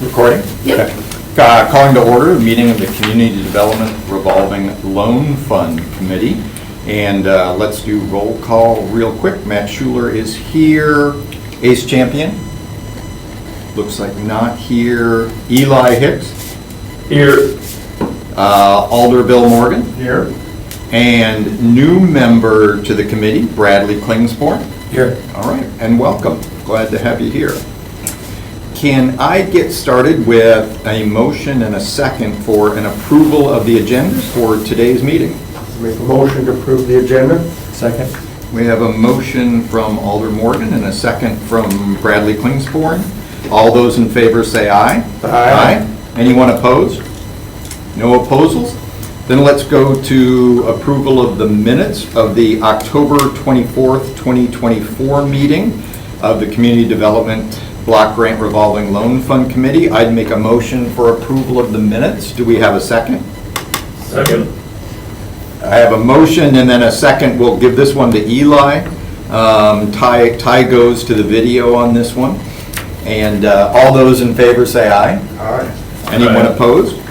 Recording? Yep. Okay. Calling to order the meeting of the Community Development Revolving Loan Fund Committee. And let's do roll call real quick. Matt Schuler is here. Ace Champion? Looks like not here. Eli Hicks? Here. Alder Bill Morgan? Here. And new member to the committee, Bradley Klingsborn? Here. All right, and welcome. Glad to have you here. Can I get started with a motion and a second for an approval of the agenda for today's meeting? Make a motion to approve the agenda. Second. We have a motion from Alder Morgan and a second from Bradley Klingsborn. All those in favor say aye. Aye. Anyone opposed? No opposals? Then let's go to approval of the minutes of the October 24th, 2024 meeting of the Community Development Block Grant Revolving Loan Fund Committee. I'd make a motion for approval of the minutes. Do we have a second? Second. I have a motion and then a second. We'll give this one to Eli. Ty goes to the video on this one. And all those in favor say aye. Aye. Anyone opposed?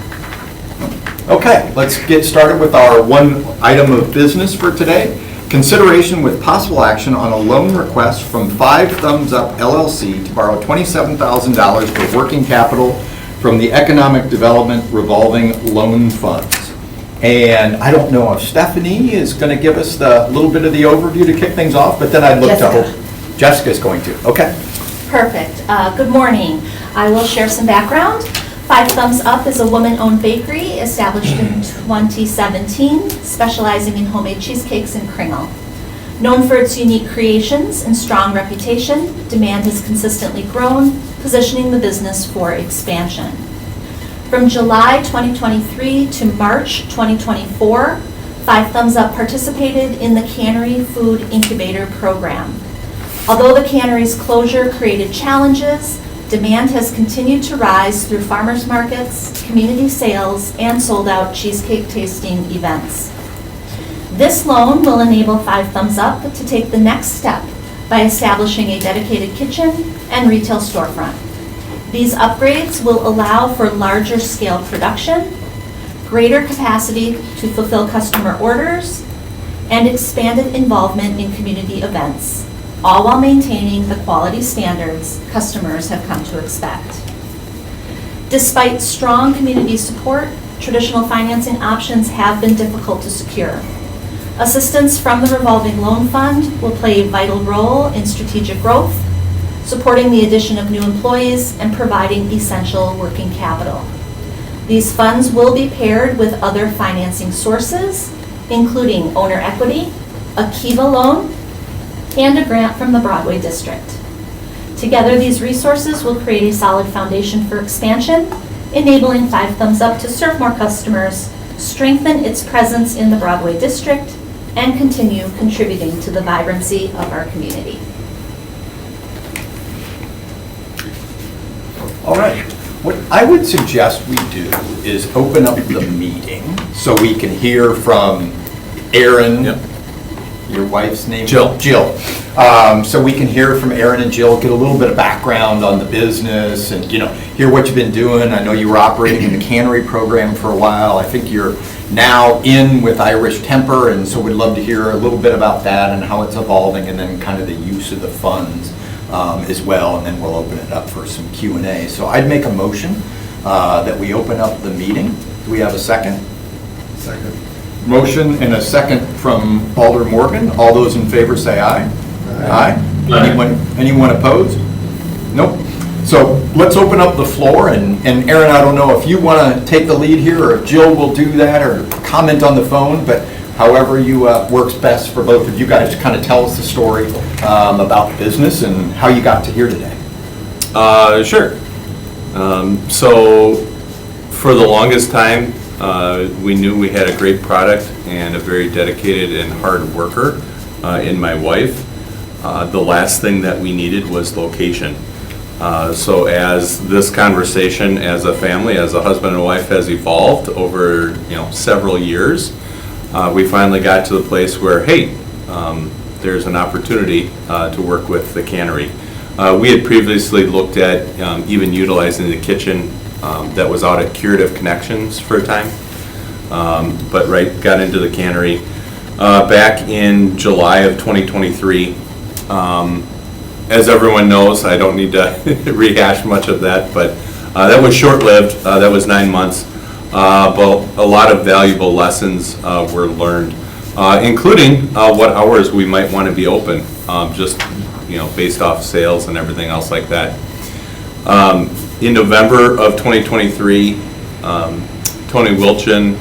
Okay, let's get started with our one item of business for today. Consideration with possible action on a loan request from 5 Thumbs Up LLC to borrow $27,000 for working capital from the Economic Development Revolving Loan Funds. And I don't know if Stephanie is going to give us the little bit of the overview to kick things off, but then I'd look to hope Jessica's going to. Okay. Perfect. Good morning. I will share some background. 5 Thumbs Up is a woman-owned bakery established in 2017, specializing in homemade cheesecakes and kringle. Known for its unique creations and strong reputation, demand has consistently grown, positioning the business for expansion. From July 2023 to March 2024, 5 Thumbs Up participated in the Cannery Food Incubator Program. Although the cannery's closure created challenges, demand has continued to rise through farmers markets, community sales, and sold-out cheesecake tasting events. This loan will enable 5 Thumbs Up to take the next step by establishing a dedicated kitchen and retail storefront. These upgrades will allow for larger scale production, greater capacity to fulfill customer orders, and expanded involvement in community events, all while maintaining the quality standards customers have come to expect. Despite strong community support, traditional financing options have been difficult to secure. Assistance from the Revolving Loan Fund will play a vital role in strategic growth, supporting the addition of new employees and providing essential working capital. These funds will be paired with other financing sources, including owner equity, a Kiva loan, and a grant from the Broadway District. Together, these resources will create a solid foundation for expansion, enabling 5 Thumbs Up to serve more customers, strengthen its presence in the Broadway District, and continue contributing to the vibrancy of our community. All right. What I would suggest we do is open up the meeting so we can hear from Aaron. Yep. Your wife's name? Jill. Jill. So we can hear from Aaron and Jill, get a little bit of background on the business and, hear what you've been doing. I know you were operating in the cannery program for a while. I think you're now in with Irish Temper, and so we'd love to hear a little bit about that and how it's evolving, and then kind of the use of the funds as well, and then we'll open it up for some Q&A. So I'd make a motion that we open up the meeting. Do we have a second? Second. Motion and a second from Alder Morgan. All those in favor say aye. Aye. Anyone opposed? Nope. So let's open up the floor, and Aaron, I don't know if you want to take the lead here or if Jill will do that or comment on the phone, but however works best for both of you guys to kind of tell us the story about the business and how you got to here today. Sure. So for the longest time, we knew we had a great product and a very dedicated and hard worker in my wife. The last thing that we needed was location. So as this conversation as a family, as a husband and wife has evolved over several years, we finally got to the place where, hey, there's an opportunity to work with the cannery. We had previously looked at even utilizing the kitchen that was out at Curative Connections for a time, but got into the cannery back in July of 2023. As everyone knows, I don't need to rehash much of that, but that was short-lived. That was 9 months, but a lot of valuable lessons were learned, including what hours we might want to be open, just based off sales and everything else like that. In November of 2023, Tony Wilchin,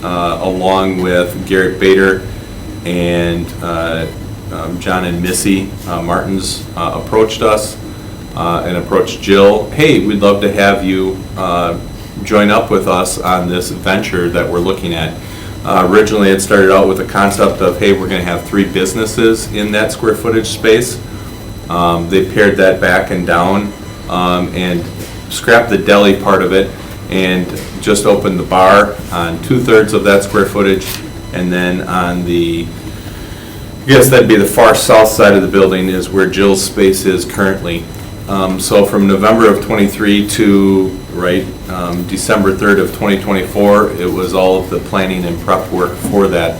along with Garrett Bader and John and Missy Martins approached us and approached Jill. Hey, we'd love to have you join up with us on this venture that we're looking at. Originally, it started out with a concept of, hey, we're going to have 3 businesses in that square footage space. They pared that back and down and scrapped the deli part of it and just opened the bar on 2/3 of that square footage, and then on the, I guess that'd be the far south side of the building is where Jill's space is currently. So from November of 23 to December 3rd of 2024, it was all of the planning and prep work for that.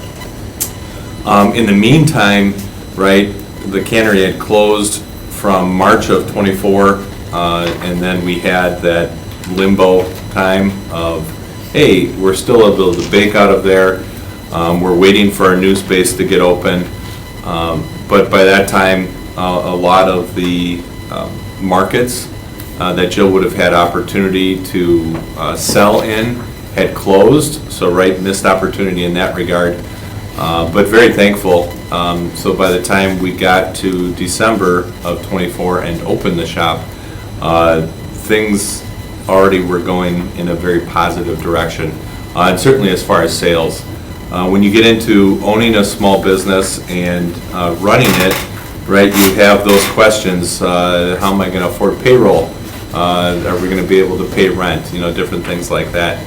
In the meantime, the cannery had closed from March of 24, and then we had that limbo time of, hey, we're still able to bake out of there. We're waiting for our new space to get open. But by that time, a lot of the markets that Jill would have had opportunity to sell in had closed, so missed opportunity in that regard. But very thankful. So by the time we got to December of 24 and opened the shop, things already were going in a very positive direction, and certainly as far as sales. When you get into owning a small business and running it, you have those questions. How am I going to afford payroll? Are we going to be able to pay rent? Different things like that.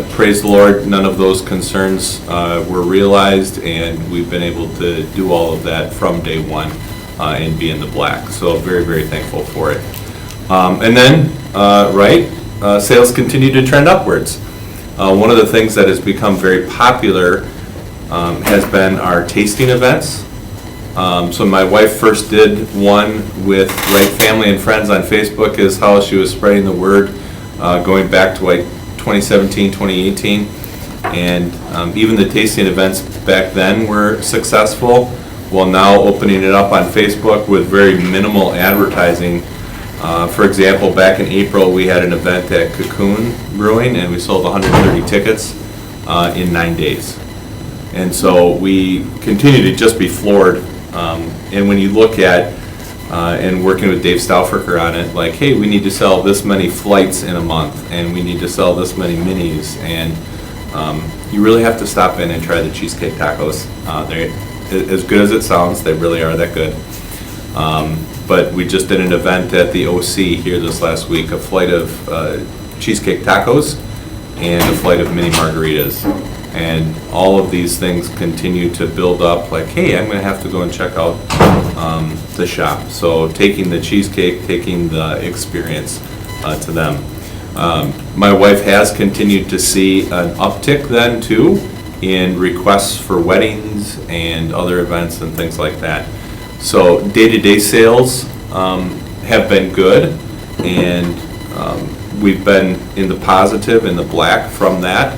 Praise the Lord, none of those concerns were realized, and we've been able to do all of that from day one and be in the black. So very, very thankful for it. And then, sales continue to trend upwards. One of the things that has become very popular has been our tasting events. So my wife first did one with family and friends on Facebook, is how she was spreading the word going back to 2017, 2018. And even the tasting events back then were successful, while now opening it up on Facebook with very minimal advertising. For example, back in April, we had an event at Cocoon Brewing, and we sold 130 tickets in 9 days. And so we continue to just be floored. And when you look at, and working with Dave Staufferker on it, hey, we need to sell this many flights in a month, and we need to sell this many minis, and you really have to stop in and try the cheesecake tacos. They're as good as it sounds. They really are that good. But we just did an event at the OC here this last week, a flight of cheesecake tacos and a flight of mini margaritas. And all of these things continue to build up, hey, I'm going to have to go and check out the shop. So taking the cheesecake, taking the experience to them. My wife has continued to see an uptick then too in requests for weddings and other events and things like that. So day-to-day sales have been good, and we've been in the positive, in the black from that.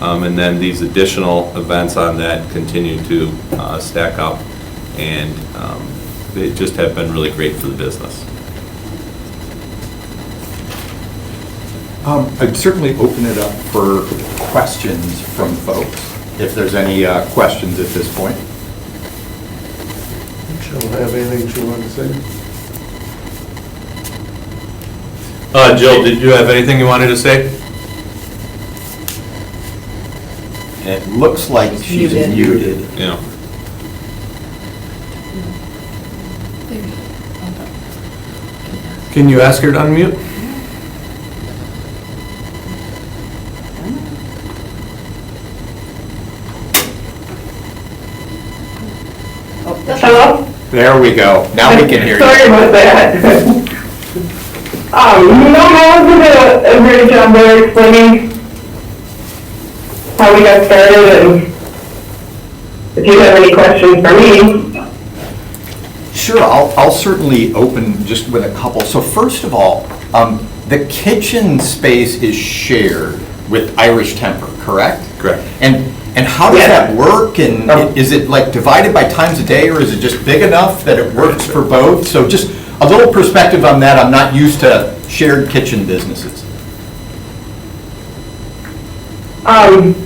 And then these additional events on that continue to stack up, and they just have been really great for the business. I'd certainly open it up for questions from folks, if there's any questions at this point. She'll have anything she wants to say? Jill, did you have anything you wanted to say? It looks like she's muted. Yeah. Can you ask her to unmute? Hello? There we go. Now we can hear Sorry you. about that. No, Miles did a great job there explaining how we got started, and if you have any questions for me. Sure, I'll certainly open just with a couple. So first of all, the kitchen space is shared with Irish Temper, correct? Correct. And how does Yeah. that work? And is it like divided by times a day, or is it just big enough that it works for both? So just a little perspective on that. I'm not used to shared kitchen businesses.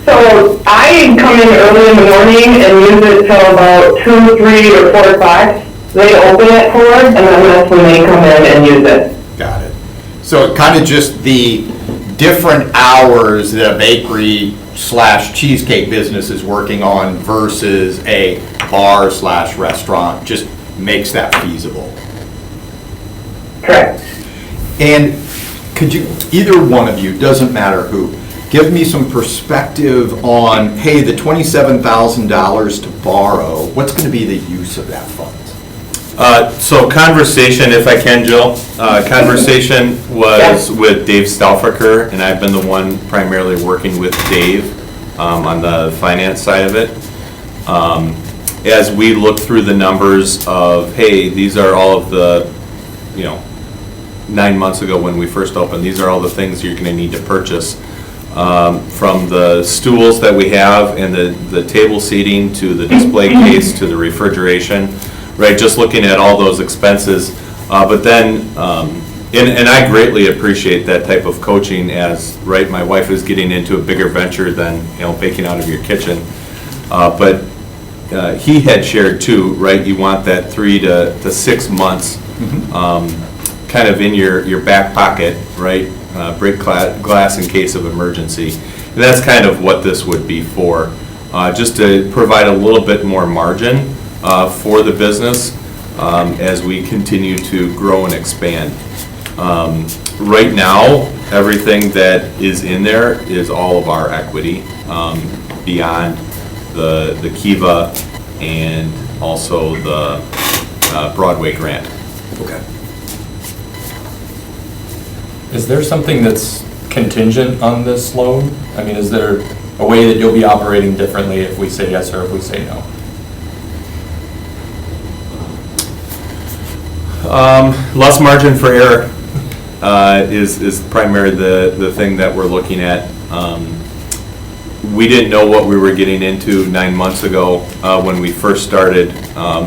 So I come in early in the morning and use it till about 2, 3, or 4 o'clock. They open at 4, and then that's when they come in and use it. Got it. So it kind of just the different hours that a bakery / cheesecake business is working on versus a bar / restaurant just makes that feasible. Correct. And could you, either one of you, doesn't matter who, give me some perspective on, hey, the $27,000 to borrow, what's going to be the use of that funds? So conversation, if I can, Jill, conversation was with Dave Stauffacher, and I've been the one primarily working with Dave on the finance side of it. As we look through the numbers of, hey, these are all of the, 9 months ago when we first opened, these are all the things you're going to need to purchase. From the stools that we have and the table seating to the display case to the refrigeration, right, just looking at all those expenses. But then, and I greatly appreciate that type of coaching as, right, my wife is getting into a bigger venture than, baking out of your kitchen. But he had shared too, right, you want that 3 to 6 months kind of in your back pocket, right? Break glass in case of emergency. And that's kind of what this would be for, just to provide a little bit more margin for the business as we continue to grow and expand. Right now, everything that is in there is all of our equity beyond the Kiva and also the Broadway grant. Okay. Is there something that's contingent on this loan? I mean, is there a way that you'll be operating differently if we say yes or if we say no? Less margin for error is primarily the thing that we're looking at. We didn't know what we were getting into 9 months ago when we first started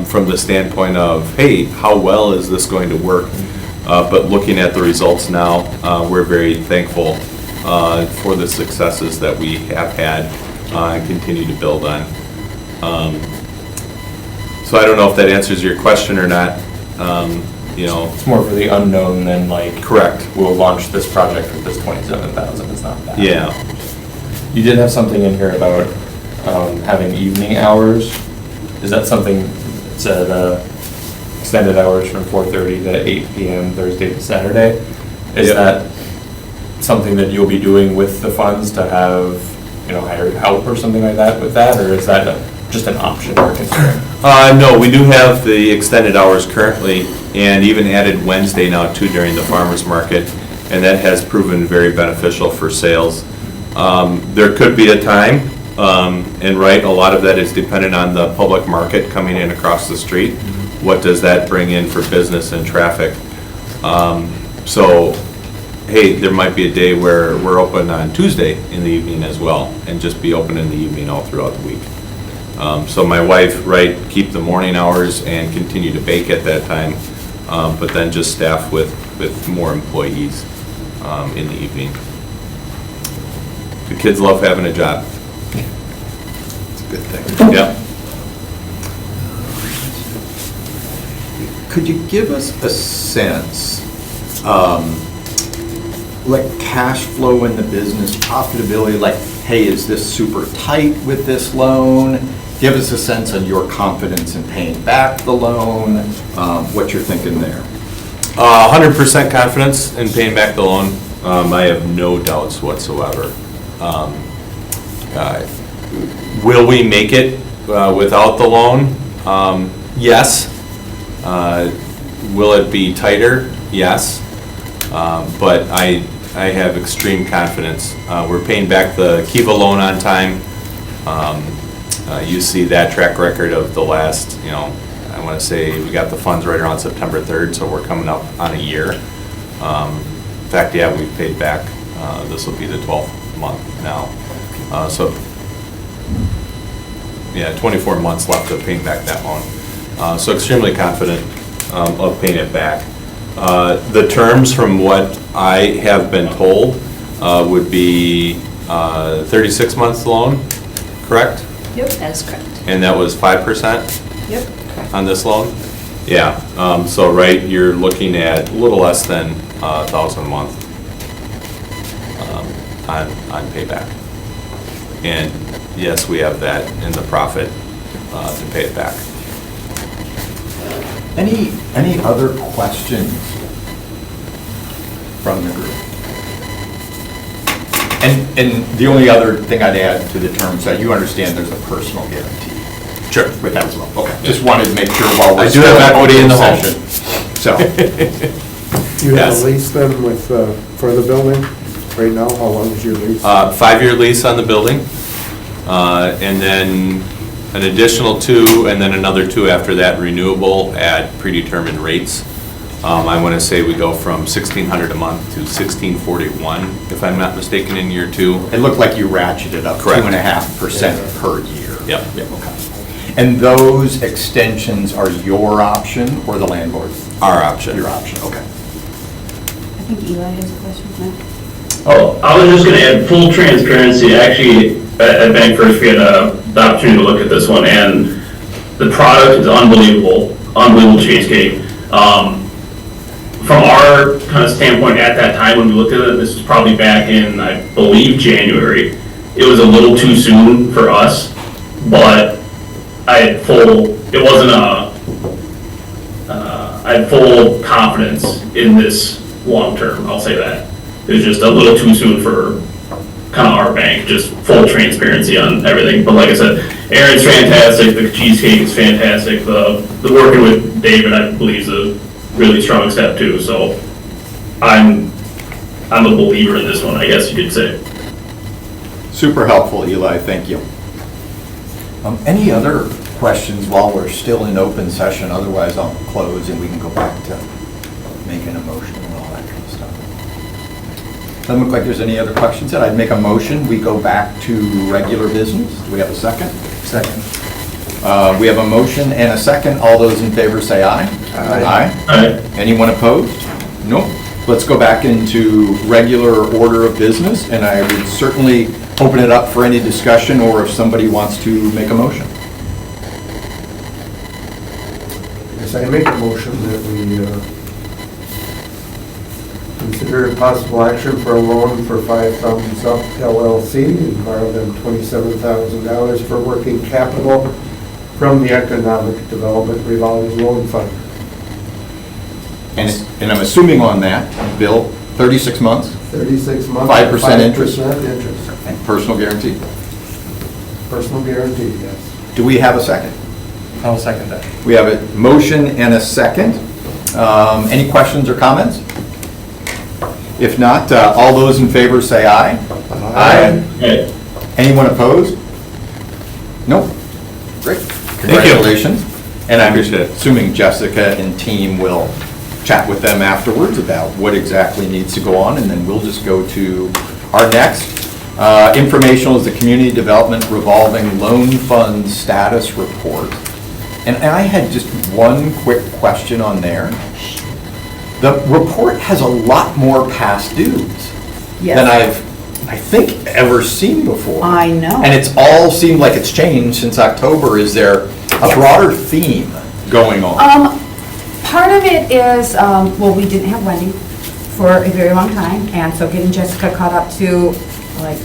from the standpoint of, hey, how well is this going to work? But looking at the results now, we're very thankful for the successes that we have had and continue to build on. So I don't know if that answers your question or not. It's more for the unknown than like. Correct. We'll launch this project with this 27,000. It's not bad. Yeah. You did have something in here about having evening hours. Is that something that's at extended hours from 4:30 to 8 p.m. Thursday to Saturday? Is Yep. that something that you'll be doing with the funds to have, hired help or something like that with that, or is that just an option we're considering? No, we do have the extended hours currently, and even added Wednesday now too during the farmer's market, and that has proven very beneficial for sales. There could be a time, and right, a lot of that is dependent on the public market coming in across the street. What does that bring in for business and traffic? So, hey, there might be a day where we're open on Tuesday in the evening as well, and just be open in the evening all throughout the week. So my wife, right, keep the morning hours and continue to bake at that time, but then just staff with more employees in the evening. The kids love having a job. It's a good thing. Yeah. Could you give us a sense, like cash flow in the business, profitability, like, hey, is this super tight with this loan? Give us a sense on your confidence in paying back the loan, what you're thinking there. 100% confidence in paying back the loan. I have no doubts whatsoever. Will we make it without the loan? Yes. Will it be tighter? Yes. But I have extreme confidence. We're paying back the Kiva loan on time. You see that track record of the last, I want to say we got the funds right around September 3rd, so we're coming up on a year. In fact, yeah, we've paid back, this will be the 12th month now. So, yeah, 24 months left of paying back that loan. So extremely confident of paying it back. The terms, from what I have been told, would be 36 months loan, correct? Yep, that is correct. And that was 5%? Yep. On this loan? Yeah, so right, you're looking at a little less than $1,000 a month on payback. And yes, we have that in the profit to pay it back. Any other questions from the group? And the only other thing I'd add to the terms, that you understand there's a personal guarantee. Sure. With that as well. Okay. Just wanted to make sure while we're I do still have equity in the home. session. So, You have Yes. a lease then with, for the building right now? How long is your lease? 5-year lease on the building, and then an additional 2, and then another 2 after that, renewable at predetermined rates. I want to say we go from $1,600 a month to $1,641, if I'm not mistaken, in year 2. it looked like you ratcheted up Correct. 2.5% per year. Yep. Okay. And those extensions are your option or the landlord's? Our option. Your option, okay. I think Eli has a question, Matt. Oh, I was just gonna add full transparency. Actually, at Bank First, we had the opportunity to look at this one, and the product is unbelievable, unbelievable cheesecake. From our kind of standpoint at that time when we looked at it, this was probably back in, I believe, January. It was a little too soon for us, but I had full confidence in this long term, I'll say that. It was just a little too soon for kind of our bank, just full transparency on everything. But like I said, Aaron's fantastic, the cheesecake is fantastic, the working with David, I believe, is a really strong step too, so I'm a believer in this one, I guess you could say. Super helpful, Eli, thank you. Any other questions while we're still in open session? Otherwise, I'll close and we can go back to making a motion and all that kind of stuff. Doesn't look like there's any other questions. Then I'd make a motion, we go back to regular business. Do we have a second? Second. We have a motion and a second. All those in favor say aye. Aye. Aye. Anyone opposed? Nope. Let's go back into regular order of business, and I would certainly open it up for any discussion or if somebody wants to make a motion. Yes, I make a motion that we consider possible action for a loan for 5 Thumbs Up LLC and borrow them $27,000 for working capital from the Economic Development Revolving Loan Fund. And I'm assuming on that, Bill, 36 months 36 months. 5% interest. 5% interest. and personal guarantee. Personal guarantee, yes. Do we have a second? I'll second that. We have a motion and a second. Any questions or comments? If not, all those in favor say aye. Hey, Anyone opposed? Nope. Great. Congratulations. And I'm Appreciate it. assuming Jessica and team will chat with them afterwards about what exactly needs to go on, and then we'll just go to our next. Informational is the Community Development Revolving Loan Fund Status Report. And I had just one quick question on there. The report has a lot more past dues than I think, ever seen before. I know. And it's all seemed like it's changed since October. Is there a broader theme going on? Part of it is, well, we didn't have Wendy for a very long time, and so getting Jessica caught up to, like,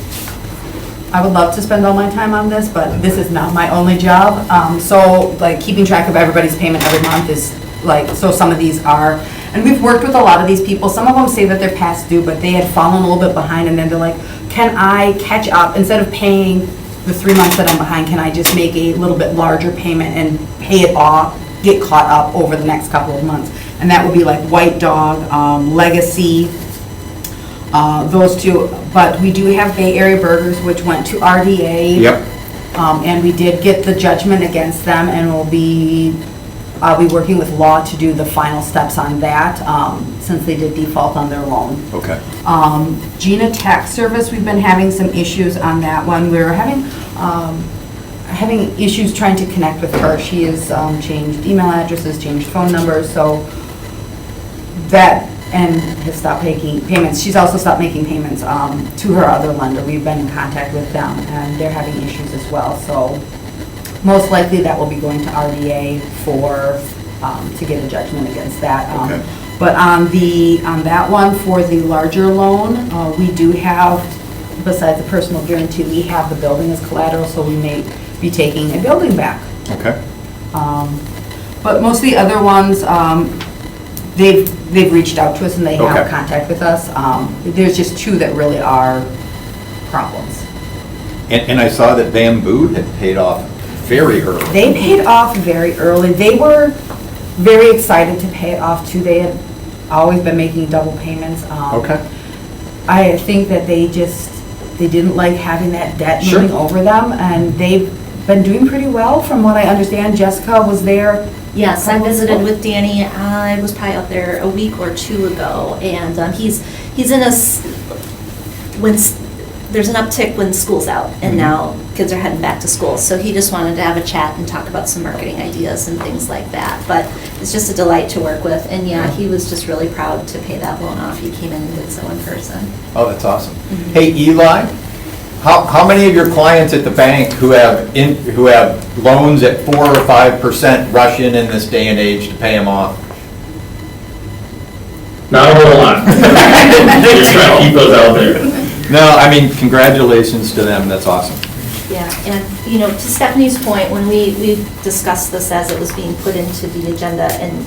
I would love to spend all my time on this, but this is not my only job. So, like, keeping track of everybody's payment every month is, like, so some of these are, and we've worked with a lot of these people. Some of them say that they're past due, but they had fallen a little bit behind, and then they're like, can I catch up? Instead of paying the 3 months that I'm behind, can I just make a little bit larger payment and pay it off get caught up over the next couple of months. And that would be like White Dog, Legacy, those two. But we do have Bay Area Burgers, which went to RDA. Yep. And we did get the judgment against them, and I'll be working with law to do the final steps on that, since they did default on their loan. Okay. Gina Tax Service, we've been having some issues on that one. We were having issues trying to connect with her. She has changed email addresses, changed phone numbers, so that, and has stopped making payments. She's also stopped making payments to her other lender. We've been in contact with them, and they're having issues as well. So most likely that will be going to RDA for, to get a judgment against that. Okay. But on that one, for the larger loan, we do have, besides the personal guarantee, we have the building as collateral, so we may be taking a building back. Okay. But most of the other ones, they've reached out to us and they have Okay. contact with us. There's just two that really are problems. And I saw that Bamboo had paid off very early. They paid off very early. They were very excited to pay it off too. They had always been making double payments. Okay. I think that they didn't like having that debt Sure. moving over them, and they've been doing pretty well from what I understand. Jessica was there. Yes, I visited with Danny, I was probably out there a week or two ago, and he's in there's an uptick when school's out, and now kids are heading back to school, so he just wanted to have a chat and talk about some marketing ideas and things like that, but it's just a delight to work with, and yeah, he was just really proud to pay that loan off. He came in and did so in person. Oh, that's awesome. Hey, Eli, how many of your clients at the bank who have loans at 4 or 5% rush in this day and age to pay them off? Not a whole lot. Just trying to keep those out there. No, I mean, congratulations to them, that's awesome. Yeah, and, to Stephanie's point, when we discussed this as it was being put into the agenda, and,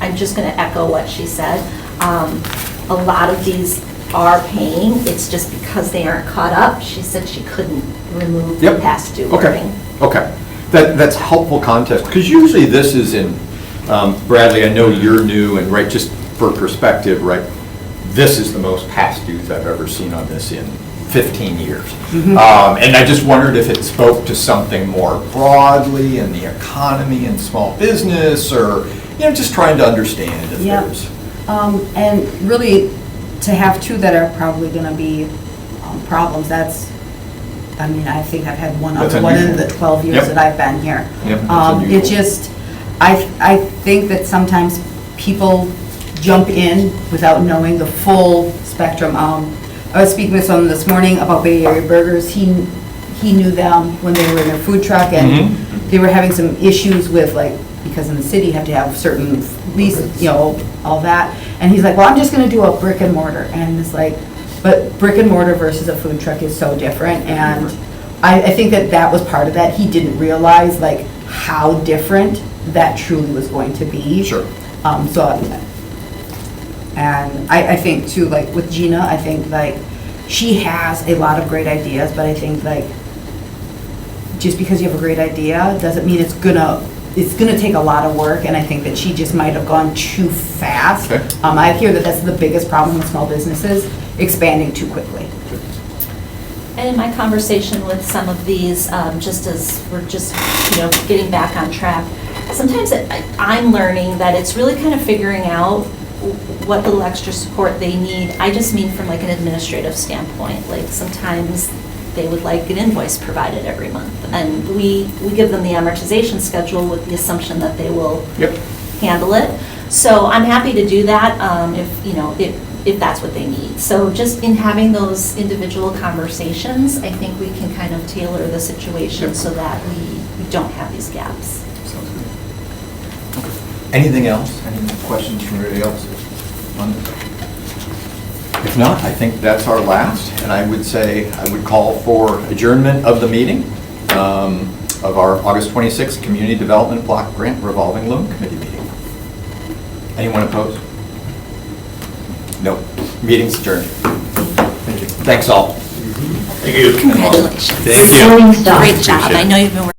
I'm just going to echo what she said. A lot of these are paying, it's just because they aren't caught up. She said she couldn't remove the Yep. past due Okay, wording. okay. That's helpful context, because usually this is in, Bradley, I know you're new, and right, just for perspective, right, this is the most past dues I've ever seen on this in 15 years. And I just wondered if it spoke to something more broadly in the economy and small business, or, just trying to understand if Yeah. there's. And really, to have two that are probably going to be problems, I think I've had one That's other one in unusual. the 12 years Yep. that I've been here. Yep, that's It unusual. just, I think that sometimes people jump in without knowing the full spectrum. I was speaking with someone this morning about Bay Area Burgers. He knew them when they were in their food truck, and they were having some issues with, like, because in the city you have to have certain leases, all that. And he's like, well, I'm just going to do a brick and mortar. And it's like, but brick and mortar versus a food truck is so different. And I think that was part of that. He didn't realize, like, how different that truly was going to be. Sure. And I think too, like with Gina, I think like she has a lot of great ideas, but I think like just because you have a great idea doesn't mean it's gonna take a lot of work, and I think that she just might have gone too fast. Okay. I hear that that's the biggest problem with small businesses, expanding too quickly. And in my conversation with some of these, just as we're just, getting back on track, sometimes I'm learning that it's really kind of figuring out what little extra support they need. I just mean from like an administrative standpoint, like sometimes they would like an invoice provided every month. And we give them the amortization schedule with the assumption that they will handle it. So I'm happy to do that if that's what they need. So just in having those individual conversations, I think we can kind of tailor the situation so that we don't have these gaps. Sounds good. Anything else? Any questions from anybody else on this? If not, I think that's our last, and I would call for adjournment of the meeting of our August 26th Community Development Block Grant Revolving Loan Committee meeting. Anyone opposed? No. Meeting's adjourned. Thank you. Thanks all. Thank you. Congratulations. Thank you. Great job. I know you've been working